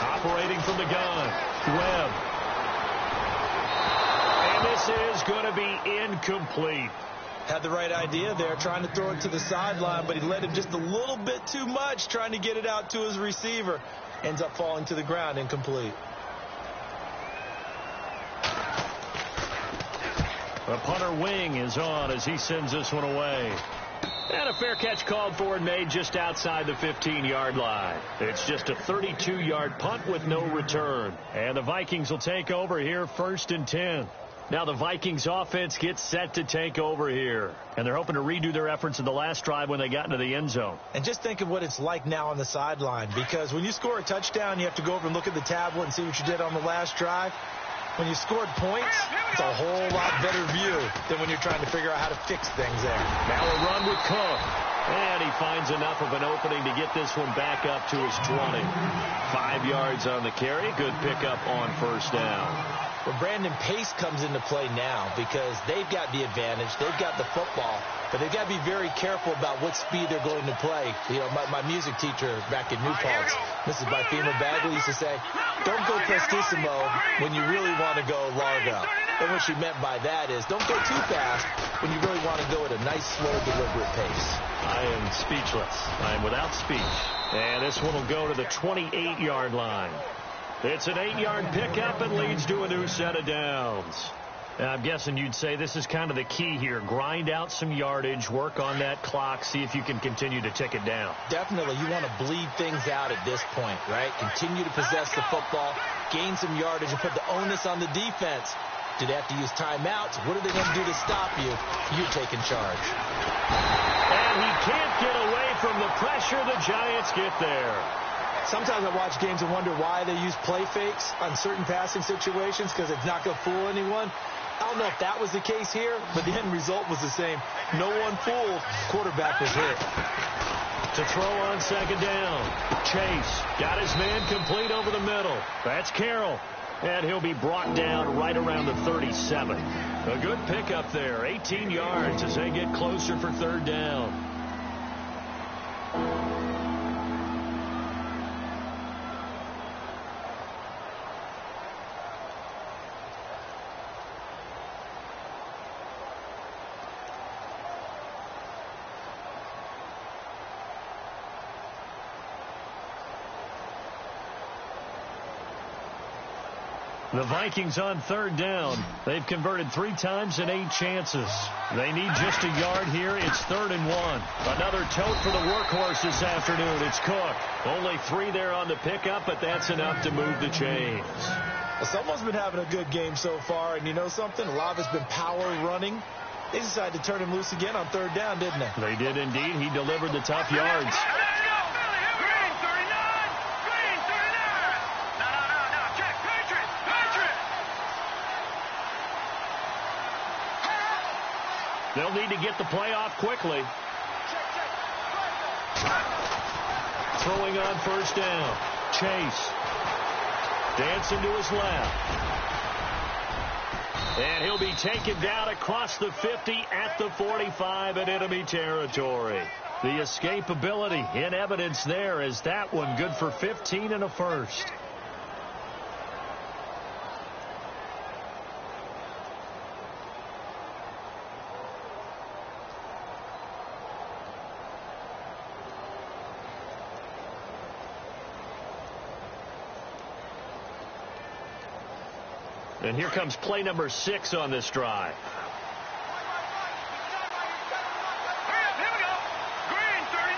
Speaker 2: Operating from the gun. Webb. And this is going to be incomplete.
Speaker 3: Had the right idea there, trying to throw it to the sideline, but he let it just a little bit too much, trying to get it out to his receiver. Ends up falling to the ground, incomplete.
Speaker 2: The punter wing is on as he sends this one away. And a fair catch called for and made just outside the 15-yard line. It's just a 32-yard punt with no return. And the Vikings will take over here 1st and 10. Now the Vikings offense gets set to take over here. And they're hoping to redo their efforts in the last drive when they got into the end zone.
Speaker 3: And just think of what it's like now on the sideline. Because when you score a touchdown, you have to go over and look at the tablet and see what you did on the last drive. When you scored points, it's a whole lot better view than when you're trying to figure out how to fix things there.
Speaker 2: Now a run with Cook. And he finds enough of an opening to get this one back up to his 20. 5 yards on the carry. Good pickup on 1st down.
Speaker 3: Well, Brandon, pace comes into play now because they've got the advantage. They've got the football. But they've got to be very careful about what speed they're going to play. You know, my music teacher back in New Paltz, Mrs. Bifema Bagley, used to say, don't go prestissimo when you really want to go largo. And what she meant by that is don't go too fast when you really want to go at a nice, slow, deliberate pace.
Speaker 2: I am speechless. I am without speech. And this one will go to the 28-yard line. It's an 8-yard pickup and leads to a new set of downs. And I'm guessing you'd say this is kind of the key here. Grind out some yardage, work on that clock, see if you can continue to tick it down.
Speaker 3: Definitely. You want to bleed things out at this point, right? Continue to possess the football, gain some yardage, and put the onus on the defense. Do they have to use timeouts? What are they going to do to stop you? You're taking charge.
Speaker 2: And he can't get away from the pressure. The Giants get there.
Speaker 3: Sometimes I watch games and wonder why they use play fakes on certain passing situations because it's not going to fool anyone. I don't know if that was the case here, but the end result was the same. No one fooled. Quarterback was hit.
Speaker 2: To throw on 2nd down. Chase got his man complete over the middle. That's Carroll. And he'll be brought down right around the 37. A good pickup there. 18 yards as they get closer for 3rd down. The Vikings on third down. They've converted 3 times in 8 chances. They need just a yard here. It's 3rd and 1. Another tote for the workhorse this afternoon. It's Cook. Only 3 there on the pickup, but that's enough to move the chains.
Speaker 3: Well, someone's been having a good game so far, and you know something? A lot of it's been power running. They decided to turn him loose again on 3rd down, didn't they?
Speaker 2: They did indeed. He delivered the tough yards. They'll need to get the play off quickly. Throwing on 1st down. Chase. Dancing to his left. And he'll be taken down across the 50 at the 45 in enemy territory. The escapability in evidence there is that one good for 15 and a first. And here comes play number 6 on this drive.
Speaker 4: Here we go. Green 39.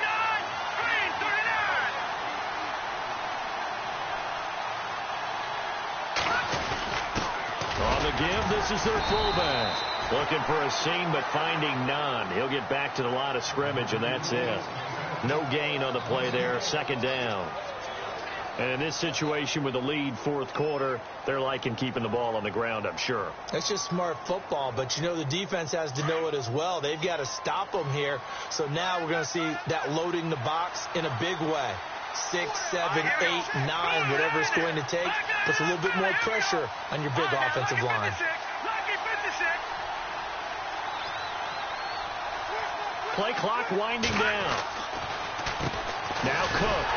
Speaker 4: Green 39.
Speaker 2: On the give, this is their fullback. Looking for a seam, but finding none. He'll get back to the line of scrimmage, and that's it. No gain on the play there. 2nd down. And in this situation with the lead 4th quarter, they're liking keeping the ball on the ground, I'm sure.
Speaker 3: That's just smart football, but you know the defense has to know it as well. They've got to stop them here. So now we're going to see that loading the box in a big way. 6, 7, 8, 9, whatever it's going to take. Puts a little bit more pressure on your big offensive line.
Speaker 2: Play clock winding down. Now Cook.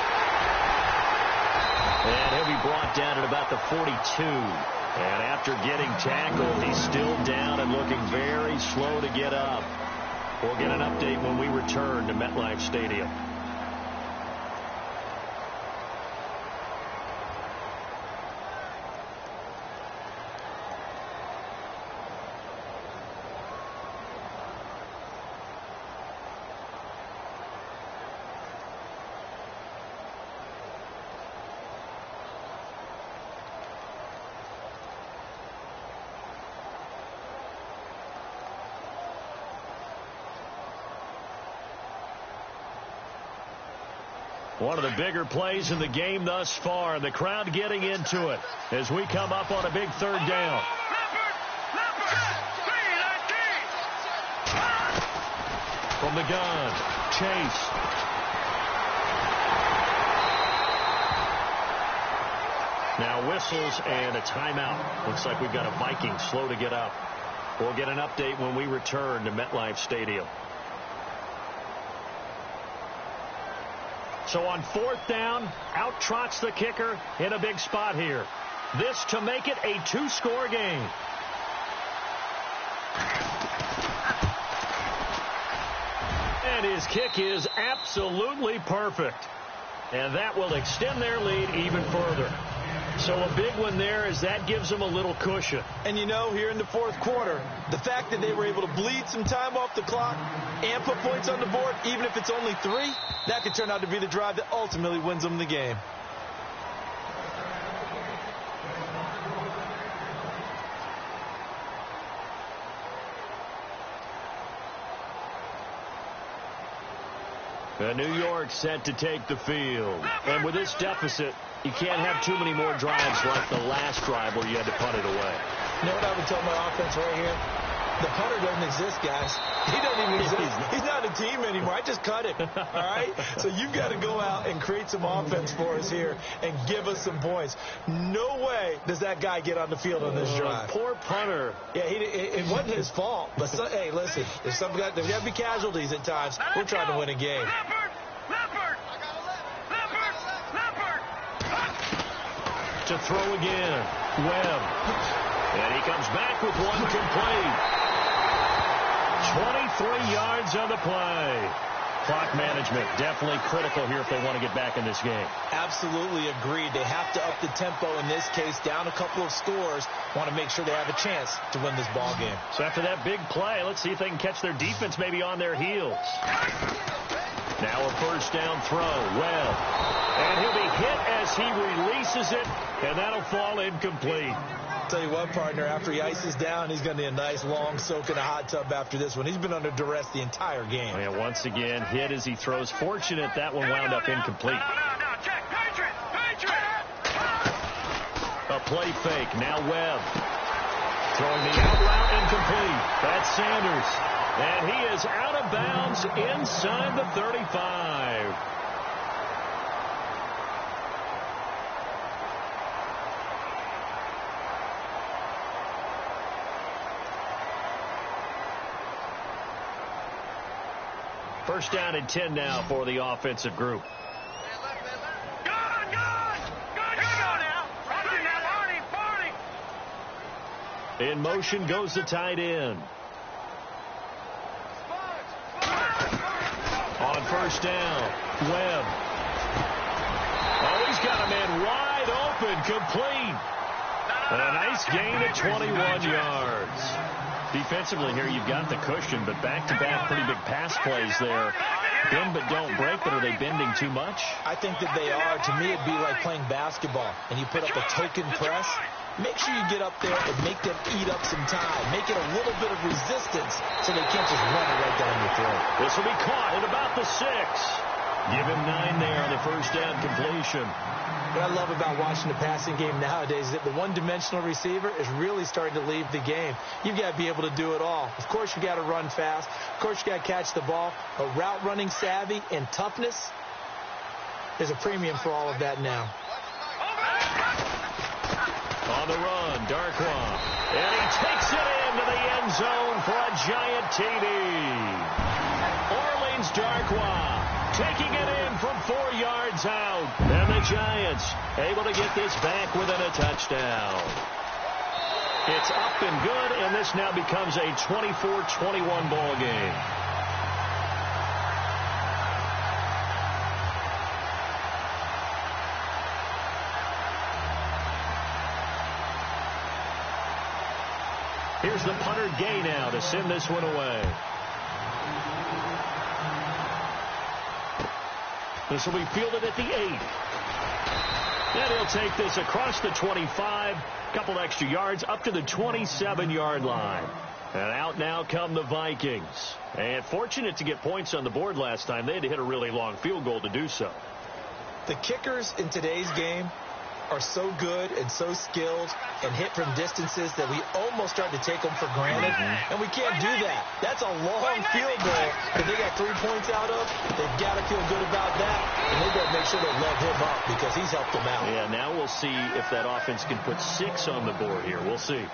Speaker 2: And he'll be brought down at about the 42. And after getting tackled, he's still down and looking very slow to get up. We'll get an update when we return to MetLife Stadium. One of the bigger plays in the game thus far, and the crowd getting into it as we come up on a big 3rd down. From the gun, Chase. Now whistles and a timeout. Looks like we've got a Viking slow to get up. We'll get an update when we return to MetLife Stadium. So on 4th down, out trots the kicker in a big spot here. This to make it a 2-score game. And his kick is absolutely perfect. And that will extend their lead even further. So a big one there as that gives them a little cushion.
Speaker 3: And you know, here in the 4th quarter, the fact that they were able to bleed some time off the clock and put points on the board, even if it's only 3, that could turn out to be the drive that ultimately wins them the game.
Speaker 2: New York set to take the field. And with this deficit, you can't have too many more drives like the last drive where you had to punt it away.
Speaker 3: You know what I would tell my offense right here? The punter doesn't exist, guys. He doesn't even exist. He's not a team anymore. I just cut him. All right? So you've got to go out and create some offense for us here and give us some points. No way does that guy get on the field on this drive.
Speaker 2: Poor punter.
Speaker 3: Yeah, it wasn't his fault. But, hey, listen, there's got to be casualties at times. We're trying to win a game.
Speaker 2: To throw again. Webb. And he comes back with one complete. 23 yards on the play. Clock management definitely critical here if they want to get back in this game.
Speaker 3: Absolutely agreed. They have to up the tempo in this case, down a couple of scores. Want to make sure they have a chance to win this ball game.
Speaker 2: So after that big play, let's see if they can catch their defense maybe on their heels. Now a first down throw. Webb. And he'll be hit as he releases it, and that'll fall incomplete.
Speaker 3: Tell you what, partner, after he ices down, he's going to need a nice long soak in a hot tub after this one. He's been under duress the entire game.
Speaker 2: And once again, hit as he throws. Fortunate that one wound up incomplete.
Speaker 4: No, check. Patriot.
Speaker 2: A play fake. Now Webb. Throwing the out route incomplete. That's Sanders. And he is out of bounds inside the 35. First down and 10 now for the offensive group.
Speaker 4: Good now. Party.
Speaker 2: In motion goes the tight end. On first down, Webb. Oh, he's got a man wide open, complete. And a nice gain at 21 yards. Defensively here, you've got the cushion, but back-to-back pretty big pass plays there. Bend but don't break, but are they bending too much?
Speaker 3: I think that they are. To me, it'd be like playing basketball, and you put up a token press. Make sure you get up there and make them eat up some time. Make it a little bit of resistance so they can't just run it right down your throat.
Speaker 2: This will be caught at about the 6. Give him 9 there on the first down completion.
Speaker 3: What I love about watching the passing game nowadays is that the one-dimensional receiver is really starting to leave the game. You've got to be able to do it all. Of course, you got to run fast. Of course, you got to catch the ball. But route running savvy and toughness, there's a premium for all of that now.
Speaker 2: On the run, Darkwa. And he takes it into the end zone for a giant TD. Orleans Darkwa taking it in from 4 yards out. And the Giants able to get this back within a touchdown. It's up and good, and this now becomes a 24-21 ball game. Here's the punter Gay now to send this one away. This will be fielded at the 8. And he'll take this across the 25, couple extra yards up to the 27-yard line. And out now come the Vikings. And fortunate to get points on the board last time. They had to hit a really long field goal to do so.
Speaker 3: The kickers in today's game are so good and so skilled and hit from distances that we almost start to take them for granted, and we can't do that. That's a long field goal that they got 3 points out of. They've got to feel good about that, and they've got to make sure they love him up because he's helped them out.
Speaker 2: Yeah, now we'll see if that offense can put 6 on the board here. We'll see.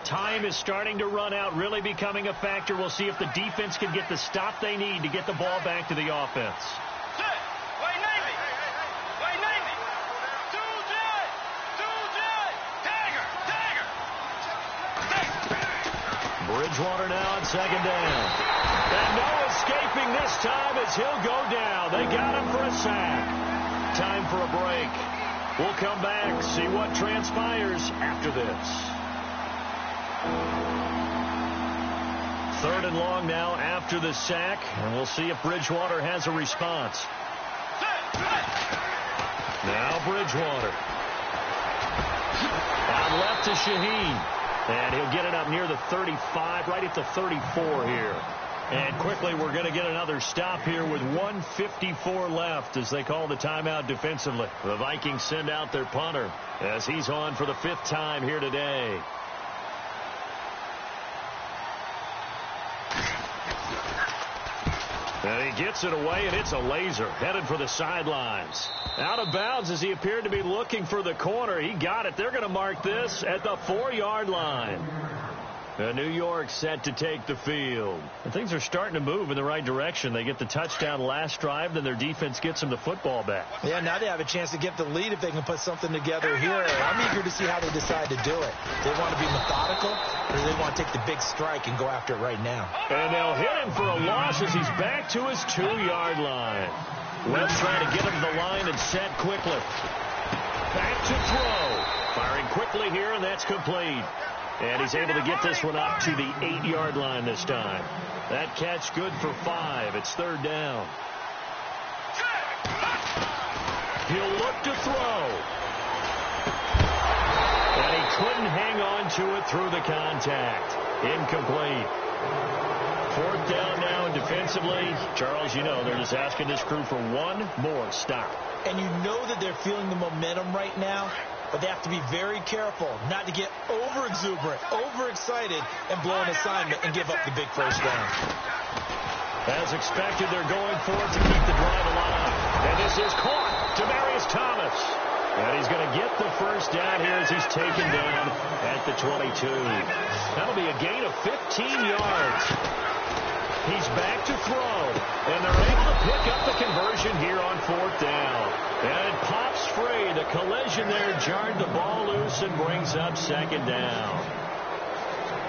Speaker 2: Time is starting to run out, really becoming a factor. We'll see if the defense can get the stop they need to get the ball back to the offense. Bridgewater now on second down. And no escaping this time as he'll go down. They got him for a sack. Time for a break. We'll come back, see what transpires after this. 3rd and long now after the sack, and we'll see if Bridgewater has a response. Now Bridgewater. Out left to Shaheen. And he'll get it up near the 35, right at the 34 here. And quickly, we're going to get another stop here with 1:54 left as they call the timeout defensively. The Vikings send out their punter as he's on for the 5th time here today. And he gets it away, and it's a laser headed for the sidelines. Out of bounds as he appeared to be looking for the corner. He got it. They're going to mark this at the 4-yard line. New York set to take the field. And things are starting to move in the right direction. They get the touchdown last drive, then their defense gets them the football back.
Speaker 3: Yeah, now they have a chance to get the lead if they can put something together here. I'm eager to see how they decide to do it. They want to be methodical, or do they want to take the big strike and go after it right now?
Speaker 2: And they'll hit him for a loss as he's back to his 2-yard line. Webb's trying to get him to the line and set quickly. Back to throw. Firing quickly here, and that's complete. And he's able to get this one up to the 8-yard line this time. That catch good for 5. It's 3rd down. He'll look to throw. And he couldn't hang on to it through the contact. Incomplete. 4th down now, and defensively, Charles, you know, they're just asking this crew for one more stop.
Speaker 3: And you know that they're feeling the momentum right now, but they have to be very careful not to get over-exuberant, over-excited, and blow an assignment and give up the big first down.
Speaker 2: As expected, they're going for it to keep the drive alive. And this is caught. Demaryius Thomas. And he's going to get the first down here as he's taken down at the 22. That'll be a gain of 15 yards. He's back to throw, and they're able to pick up the conversion here on 4th down. And it pops free. The collision there jarred the ball loose and brings up 2nd down.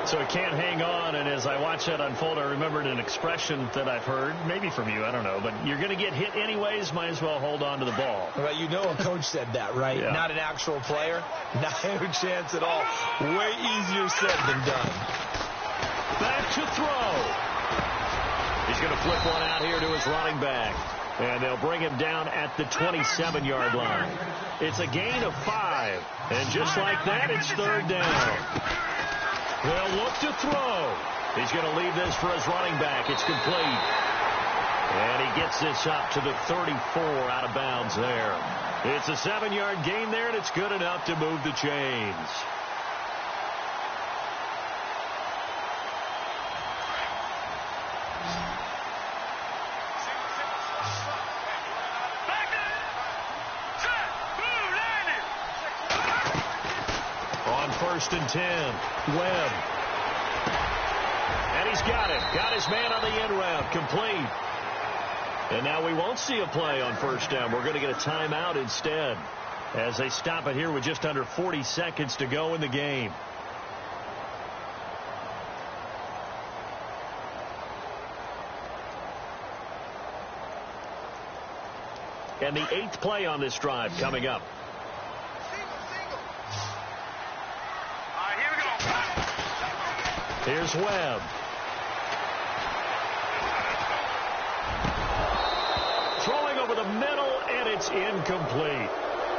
Speaker 2: So it can't hang on, and as I watch that unfold, I remembered an expression that I've heard, maybe from you, I don't know, but you're going to get hit anyways, might as well hold on to the ball.
Speaker 3: Well, you know a coach said that, right?
Speaker 2: Yeah.
Speaker 3: Not an actual player. Not a chance at all. Way easier said than done.
Speaker 2: Back to throw. He's going to flip one out here to his running back. And they'll bring him down at the 27-yard line. It's a gain of 5. And just like that, it's 3rd down. They'll look to throw. He's going to leave this for his running back. It's complete. And he gets this up to the 34 out of bounds there. It's a 7-yard gain there, and it's good enough to move the chains. On 1st and 10, Webb. And he's got it. Got his man on the end route. Complete. And now we won't see a play on 1st down. We're going to get a timeout instead as they stop it here with just under 40 seconds to go in the game. And the 8th play on this drive coming up. Here's Webb. Throwing over the middle, and it's incomplete.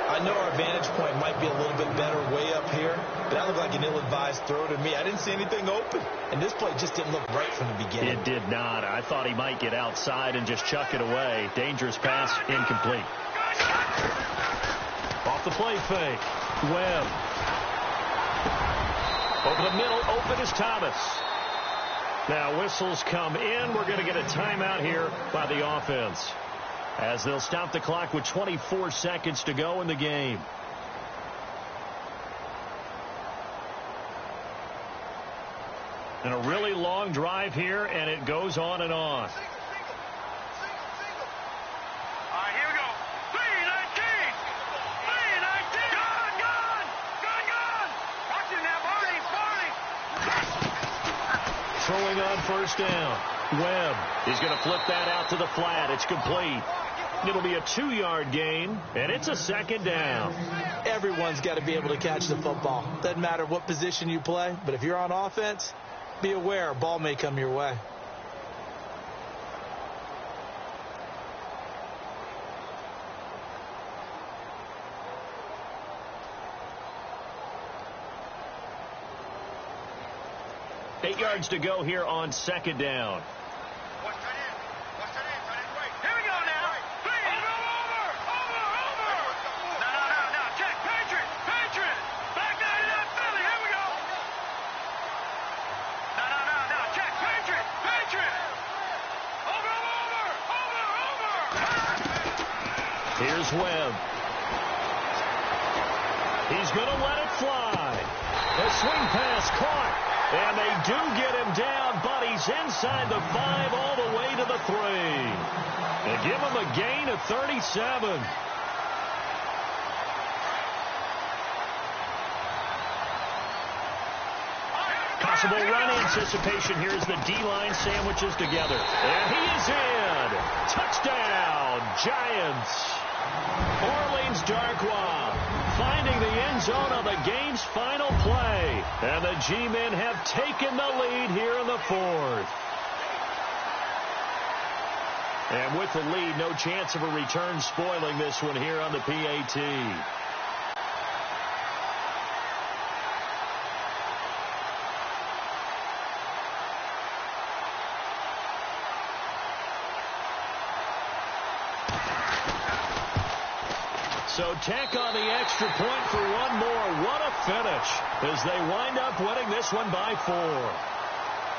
Speaker 3: I know our vantage point might be a little bit better way up here, but that looked like an ill-advised throw to me. I didn't see anything open, and this play just didn't look right from the beginning.
Speaker 2: It did not. I thought he might get outside and just chuck it away. Dangerous pass, incomplete. Off the play fake. Webb. Over the middle, open is Thomas. Now whistles come in. We're going to get a timeout here by the offense, as they'll stop the clock with 24 seconds to go in the game. And a really long drive here, and it goes on and on. Throwing on 1st down. Webb. He's going to flip that out to the flat. It's complete. It'll be a 2-yard gain, and it's a 2nd down.
Speaker 3: Everyone's got to be able to catch the football. Doesn't matter what position you play, but if you're on offense, be aware a ball may come your way.
Speaker 2: Eight yards to go here on 2nd down.
Speaker 4: Here we go now. Over. No. Check. Patriot. Back down to that Philly. Here we go. No. Check. Patriot. Over.
Speaker 2: Here's Webb. He's going to let it fly. The swing pass caught. And they do get him down, but he's inside the 5 all the way to the 3. And give him a gain of 37. Possible run anticipation here as the D-line sandwiches together. And he is in. Touchdown, Giants. Orleans Darkwa finding the end zone on the game's final play. And the G-men have taken the lead here in the 4th. And with the lead, no chance of a return spoiling this one here on the PAT. So tack on the extra point for one more. What a finish as they wind up winning this one by 4.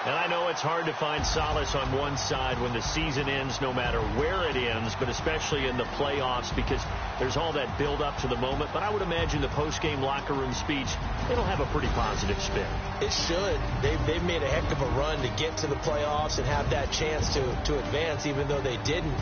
Speaker 2: And I know it's hard to find solace on one side when the season ends, no matter where it ends, but especially in the playoffs because there's all that build up to the moment. But I would imagine the post-game locker room speech, it'll have a pretty positive spin.
Speaker 3: It should. They've made a heck of a run to get to the playoffs and have that chance to advance, even though they didn't.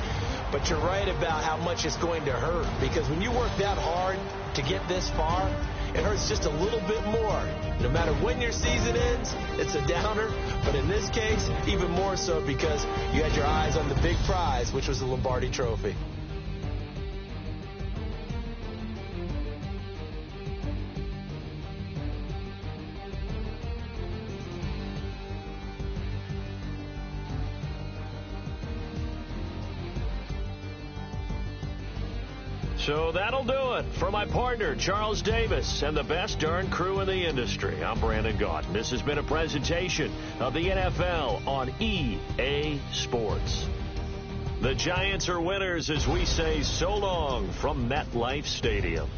Speaker 3: But you're right about how much it's going to hurt, because when you work that hard to get this far, it hurts just a little bit more. No matter when your season ends, it's a downer. But in this case, even more so because you had your eyes on the big prize, which was the Lombardi Trophy.
Speaker 2: So that'll do it for my partner, Charles Davis, and the best darn crew in the industry. I'm Brandon Gaudin. This has been a presentation of the NFL on EA Sports. The Giants are winners as we say so long from MetLife Stadium.